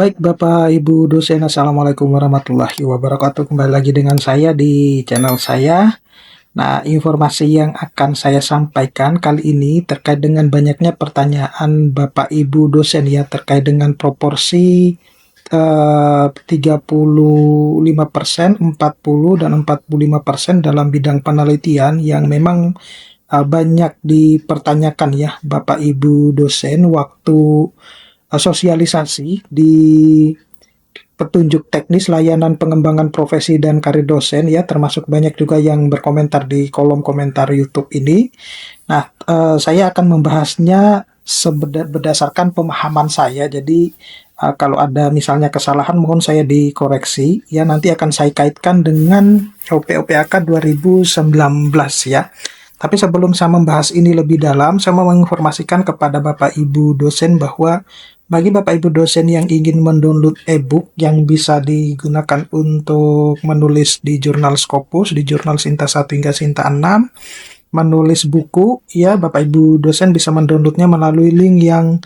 Baik Bapak Ibu dosen, Assalamualaikum warahmatullahi wabarakatuh. Kembali lagi dengan saya di channel saya. Nah, informasi yang akan saya sampaikan kali ini terkait dengan banyaknya pertanyaan Bapak Ibu dosen ya terkait dengan proporsi 35%, 40 dan 45% dalam bidang penelitian yang memang banyak dipertanyakan ya Bapak Ibu dosen waktu sosialisasi di petunjuk teknis layanan pengembangan profesi dan karir dosen ya, termasuk banyak juga yang berkomentar di kolom komentar YouTube ini. Nah, saya akan membahasnya berdasarkan pemahaman saya. Jadi kalau ada misalnya kesalahan mohon saya dikoreksi ya, nanti akan saya kaitkan dengan OPOPAK 2019 ya. Tapi sebelum saya membahas ini lebih dalam, saya mau menginformasikan kepada Bapak Ibu dosen bahwa bagi Bapak Ibu dosen yang ingin mendownload e-book yang bisa digunakan untuk menulis di jurnal Scopus, di jurnal Sinta 1 hingga Sinta 6, menulis buku, ya Bapak Ibu dosen bisa mendownloadnya melalui link yang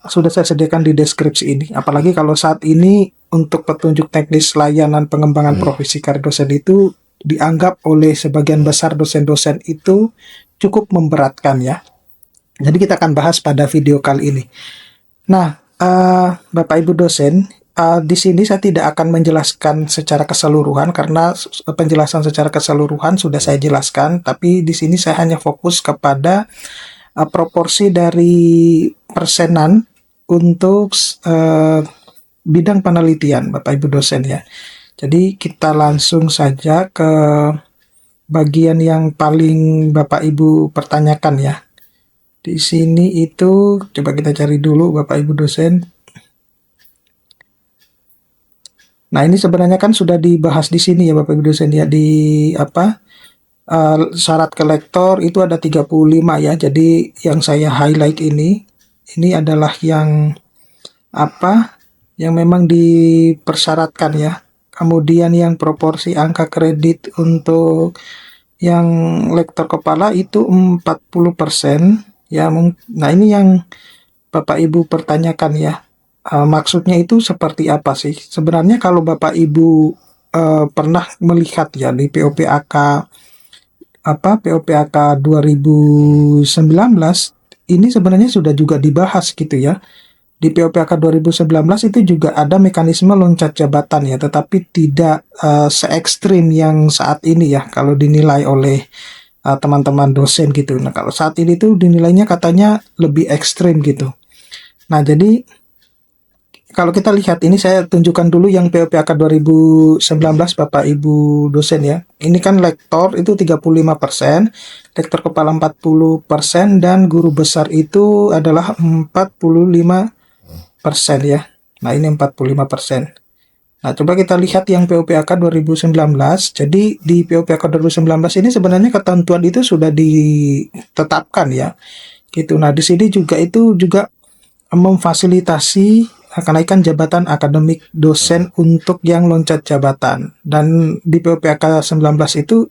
sudah saya sediakan di deskripsi ini. Apalagi kalau saat ini untuk petunjuk teknis layanan pengembangan profesi karir dosen itu dianggap oleh sebagian besar dosen-dosen itu cukup memberatkan ya. Jadi kita akan bahas pada video kali ini. Nah, Bapak Ibu dosen, di sini saya tidak akan menjelaskan secara keseluruhan karena penjelasan secara keseluruhan sudah saya jelaskan, tapi di sini saya hanya fokus kepada proporsi dari persenan untuk bidang penelitian Bapak Ibu dosen ya. Jadi kita langsung saja ke bagian yang paling Bapak Ibu pertanyakan ya. Di sini itu coba kita cari dulu Bapak Ibu dosen. Nah, ini sebenarnya kan sudah dibahas di sini ya Bapak Ibu dosen ya, di syarat ke lektor itu ada 35 ya. Jadi yang saya highlight ini adalah yang yang memang dipersyaratkan ya. Kemudian yang proporsi angka kredit untuk yang lektor kepala itu 40% ya. Nah, ini yang Bapak Ibu pertanyakan ya. Maksudnya itu seperti apa sih? Sebenarnya kalau Bapak Ibu pernah melihat ya di POPAK POPAK 2019 ini sebenarnya sudah juga dibahas gitu ya. Di POPAK 2019 itu juga ada mekanisme loncat jabatan ya, tetapi tidak se-ekstrim yang saat ini ya kalau dinilai oleh teman-teman dosen gitu. Nah, kalau saat ini tuh dinilainya katanya lebih ekstrim gitu. Nah, jadi kalau kita lihat ini saya tunjukkan dulu yang POPAK 2019 Bapak Ibu dosen ya. Ini kan lektor itu 35%, lektor kepala 40% dan guru besar itu adalah 45% ya. Nah, ini 45%. Nah, coba kita lihat yang POPAK 2019. Jadi di POPAK 2019 ini sebenarnya ketentuan itu sudah ditetapkan ya. Gitu. Nah, di sini juga itu juga memfasilitasi kenaikan jabatan akademik dosen untuk yang loncat jabatan. Dan di POPAK 19 itu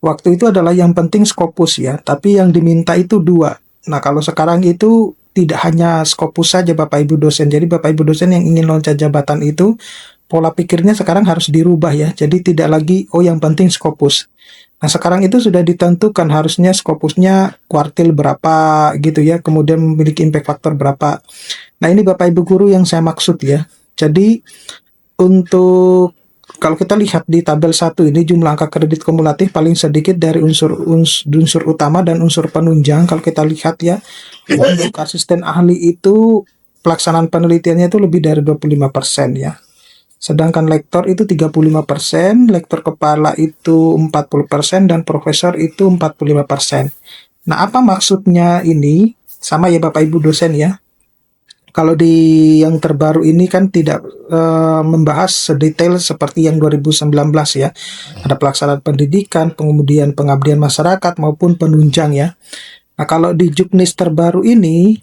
waktu itu adalah yang penting Scopus ya, tapi yang diminta itu 2. Nah, kalau sekarang itu tidak hanya Scopus saja Bapak Ibu dosen. Jadi Bapak Ibu dosen yang ingin loncat jabatan itu pola pikirnya sekarang harus dirubah ya. Jadi tidak lagi yang penting Scopus. Nah, sekarang itu sudah ditentukan harusnya Scopusnya kuartil berapa gitu ya, kemudian memiliki impact factor berapa. Nah, ini Bapak Ibu guru yang saya maksud ya. Jadi untuk kalau kita lihat di tabel 1 ini jumlah angka kredit kumulatif paling sedikit dari unsur utama dan unsur penunjang. Kalau kita lihat ya, untuk asisten ahli itu pelaksanaan penelitiannya itu lebih dari 25% ya. Sedangkan lektor itu 35%, lektor kepala itu 40%, dan profesor itu 45%. Nah, apa maksudnya ini? Sama ya Bapak Ibu dosen ya. Kalau di yang terbaru ini kan tidak membahas sedetail seperti yang 2019 ya. Ada pelaksanaan pendidikan, kemudian pengabdian masyarakat maupun penunjang ya. Nah, kalau di Juknis terbaru ini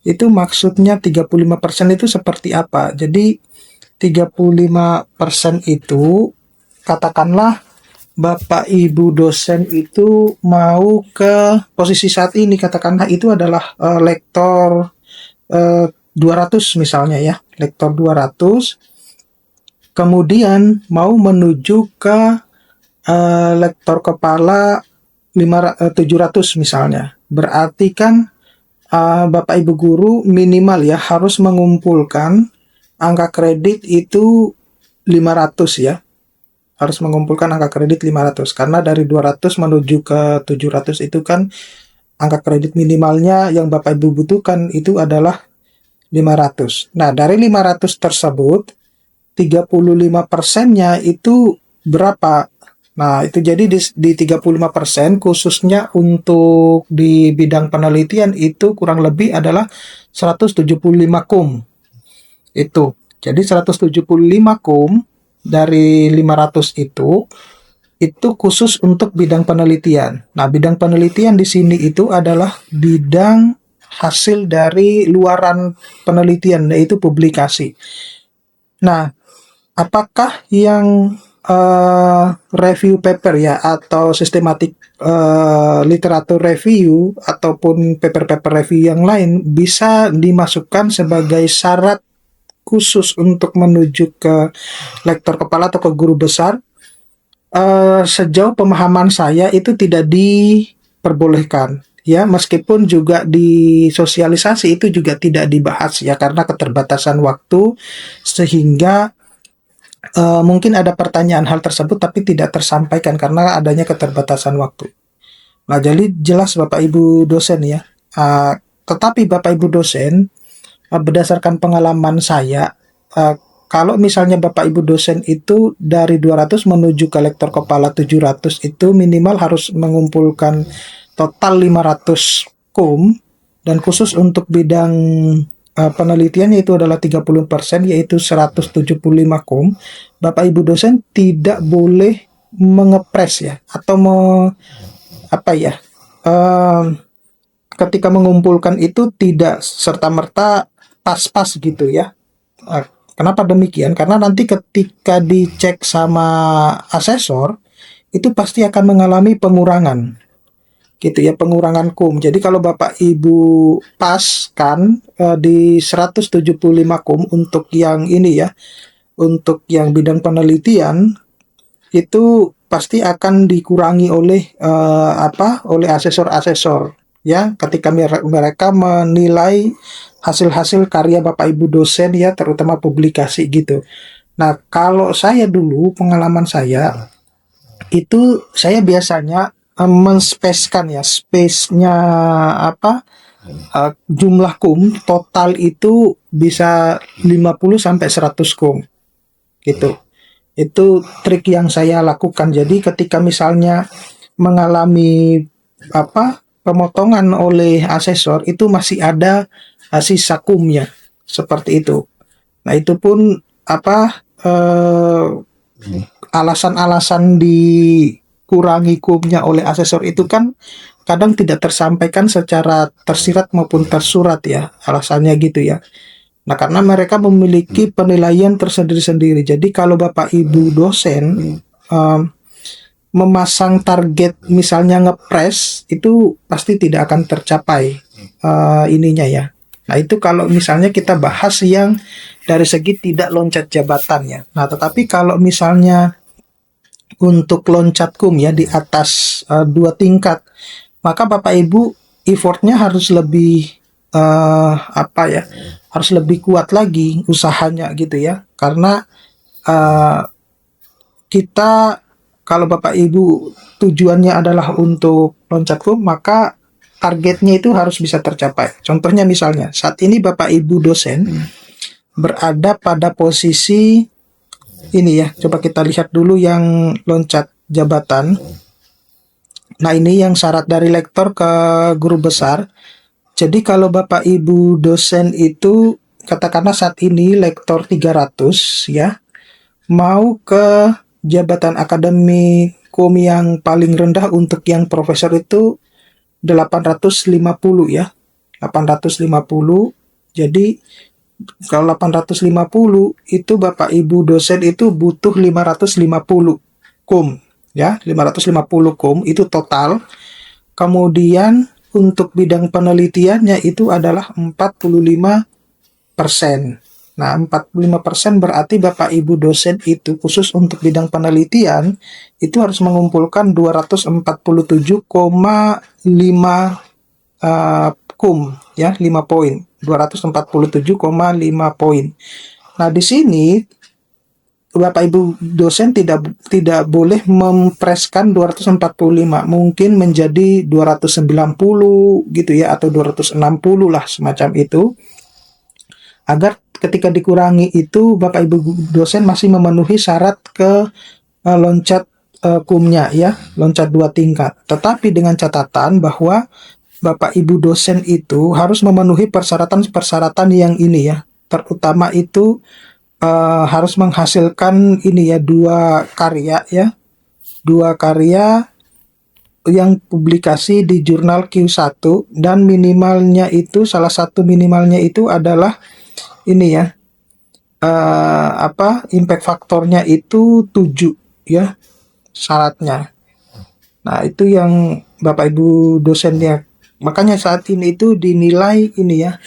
itu maksudnya 35% itu seperti apa? Jadi 35% itu katakanlah Bapak Ibu dosen itu mau ke posisi saat ini, katakanlah itu adalah lektor 200 misalnya ya, lektor 200, kemudian mau menuju ke lektor kepala 700 misalnya. Berarti kan Bapak Ibu guru minimal ya harus mengumpulkan angka kredit itu 500 ya. Harus mengumpulkan angka kredit 500 karena dari 200 menuju ke 700 itu kan angka kredit minimalnya yang Bapak Ibu butuhkan itu adalah 500. Nah, dari 500 tersebut 35%-nya itu berapa? Nah, itu jadi di 35% khususnya untuk di bidang penelitian itu kurang lebih adalah 175 kum. Itu. Jadi 175 kum dari 500 itu khusus untuk bidang penelitian. Nah, bidang penelitian di sini itu adalah bidang hasil dari luaran penelitian, yaitu publikasi. Nah, apakah yang review paper ya atau sistematik literatur review ataupun paper-paper review yang lain bisa dimasukkan sebagai syarat khusus untuk menuju ke lektor kepala atau ke guru besar? Sejauh pemahaman saya itu tidak diperbolehkan ya, meskipun juga di sosialisasi itu juga tidak dibahas ya karena keterbatasan waktu, sehingga mungkin ada pertanyaan hal tersebut tapi tidak tersampaikan karena adanya keterbatasan waktu. Nah, jadi jelas Bapak Ibu dosen ya. Tetapi Bapak Ibu dosen, berdasarkan pengalaman saya, kalau misalnya Bapak Ibu dosen itu dari 200 menuju ke lektor kepala 700 itu minimal harus mengumpulkan total 500 kum, dan khusus untuk bidang penelitian itu adalah 30%, yaitu 175 kum. Bapak Ibu dosen tidak boleh mengepres ya atau apa ya, ketika mengumpulkan itu tidak serta-merta pas-pas gitu ya. Kenapa demikian? Karena nanti ketika dicek sama asesor itu pasti akan mengalami pengurangan gitu ya, pengurangan kum. Jadi kalau Bapak Ibu paskan di 175 kum untuk yang ini ya, untuk yang bidang penelitian itu pasti akan dikurangi oleh oleh asesor-asesor ya, ketika mereka menilai hasil-hasil karya Bapak Ibu dosen ya, terutama publikasi gitu. Nah, kalau saya dulu pengalaman saya itu saya biasanya menspeskan ya, space-nya jumlah kum total itu bisa 50 sampai 100 kum gitu. Itu trik yang saya lakukan. Jadi ketika misalnya mengalami pemotongan oleh asesor itu masih ada sisa kumnya seperti itu. Nah, itu pun alasan-alasan dikurangi kumnya oleh asesor itu kan kadang tidak tersampaikan secara tersirat maupun tersurat ya, alasannya gitu ya. Nah, karena mereka memiliki penilaian tersendiri-sendiri. Jadi kalau Bapak Ibu dosen memasang target misalnya ngepres, itu pasti tidak akan tercapai ininya ya. Nah, itu kalau misalnya kita bahas yang dari segi tidak loncat jabatannya. Nah, tetapi kalau misalnya untuk loncat kum ya di atas 2 tingkat, maka Bapak Ibu effortnya harus lebih harus lebih kuat lagi usahanya gitu ya, karena kita kalau Bapak Ibu tujuannya adalah untuk loncat kum, maka targetnya itu harus bisa tercapai. Contohnya misalnya saat ini Bapak Ibu dosen berada pada posisi ini ya, coba kita lihat dulu yang loncat jabatan. Nah, ini yang syarat dari lektor ke guru besar. Jadi kalau Bapak Ibu dosen itu katakanlah saat ini lektor 300 ya, mau ke jabatan akademikum yang paling rendah untuk yang profesor itu 850 ya. 850. Jadi kalau 850 itu Bapak Ibu dosen itu butuh 550 kum ya, 550 kum itu total. Kemudian untuk bidang penelitiannya itu adalah 45 Nah, 45% berarti Bapak Ibu dosen itu khusus untuk bidang penelitian itu harus mengumpulkan 247,5 kum ya, 5 poin. 247,5 poin. Nah, di sini Bapak Ibu dosen tidak boleh mempreskan 245, mungkin menjadi 290 gitu ya, atau 260 lah semacam itu, agar ketika dikurangi itu Bapak Ibu dosen masih memenuhi syarat ke loncat kumnya ya, loncat 2 tingkat. Tetapi dengan catatan bahwa Bapak Ibu dosen itu harus memenuhi persyaratan-persyaratan yang ini ya. Terutama itu harus menghasilkan ini ya, 2 karya ya. 2 karya yang publikasi di jurnal Q1, dan minimalnya itu, salah satu minimalnya itu adalah ini ya, impact faktornya itu 7 ya syaratnya. Nah, itu yang Bapak Ibu dosennya. Makanya saat ini itu dinilai ini ya,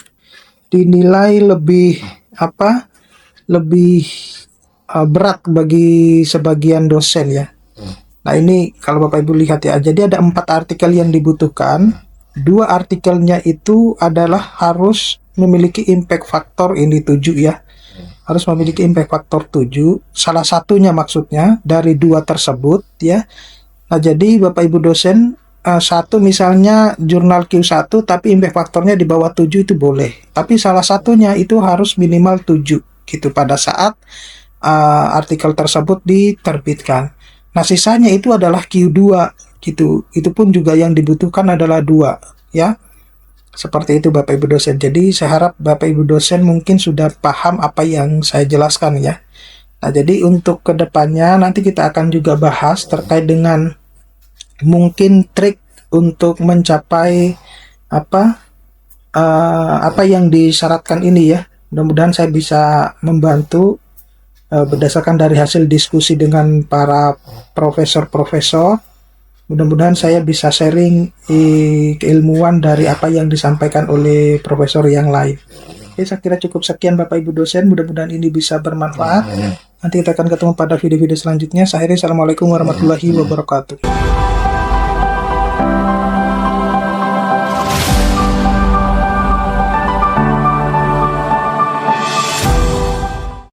dinilai lebih lebih berat bagi sebagian dosen ya. Nah, ini kalau Bapak Ibu lihat ya, jadi ada 4 artikel yang dibutuhkan. 2 artikelnya itu adalah harus memiliki impact factor ini 7 ya. Harus memiliki impact factor 7. Salah satunya maksudnya dari 2 tersebut ya. Nah, jadi Bapak Ibu dosen satu misalnya jurnal Q1 tapi impact faktornya di bawah 7 itu boleh. Tapi salah satunya itu harus minimal 7 gitu pada saat artikel tersebut diterbitkan. Nah, sisanya itu adalah Q2 gitu. Itu pun juga yang dibutuhkan adalah 2 ya. Seperti itu Bapak Ibu dosen. Jadi saya harap Bapak Ibu dosen mungkin sudah paham apa yang saya jelaskan ya. Nah, jadi untuk kedepannya nanti kita akan juga bahas terkait dengan mungkin trik untuk mencapai apa yang disyaratkan ini ya. Mudah-mudahan saya bisa membantu berdasarkan dari hasil diskusi dengan para profesor-profesor. Mudah-mudahan saya bisa sharing keilmuan dari apa yang disampaikan oleh profesor yang lain. Oke, saya kira cukup sekian Bapak Ibu dosen. Mudah-mudahan ini bisa bermanfaat. Nanti kita akan ketemu pada video-video selanjutnya. Saya akhiri, assalamualaikum warahmatullahi wabarakatuh.